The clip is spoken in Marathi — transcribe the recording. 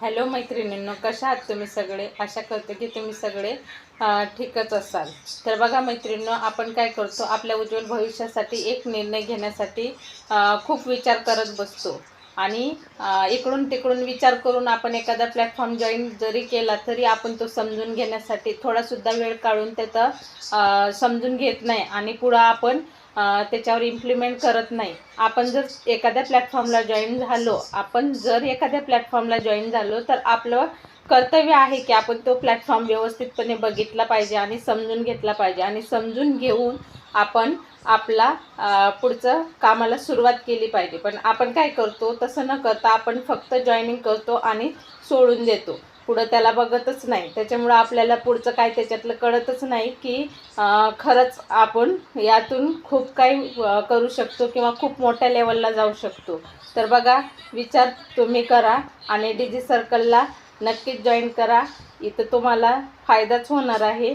हॅलो मैत्रिणींनो, कशा आहात तुम्ही सगळे? आशा करते की तुम्ही सगळे ठीकच असाल. तर बघा मैत्रिणींनो, आपण काय करतो, आपल्या उज्ज्वल भविष्यासाठी एक निर्णय घेण्यासाठी खूप विचार करत बसतो आणि इकडून तिकडून विचार करून आपण एखादा प्लॅटफॉर्म जॉईन जरी केला तरी आपण तो समजून घेण्यासाठी थोडासुद्धा वेळ काढून त्याचं समजून घेत नाही आणि पुढं आपण त्याच्यावर इम्प्लिमेंट करत नाही. आपण जर एखाद्या प्लॅटफॉर्मला जॉईन झालो तर आपलं कर्तव्य आहे की आपण तो प्लॅटफॉर्म व्यवस्थितपणे बघितला पाहिजे आणि समजून घेतला पाहिजे आणि समजून घेऊन आपण आपला पुढचं कामाला सुरुवात केली पाहिजे. पण आपण काय करतो, तसं न करता आपण फक्त जॉईनिंग करतो आणि सोडून देतो, पुढं त्याला बघतच नाही. त्याच्यामुळं आपल्याला पुढचं काय त्याच्यातलं कळतच नाही की खरंच आपण यातून खूप काही करू शकतो किंवा खूप मोठ्या लेवलला जाऊ शकतो. तर बघा, विचार तुम्ही करा आणि डिजी सर्कलला नक्कीच जॉईन करा. इथं तुम्हाला फायदाच होणार आहे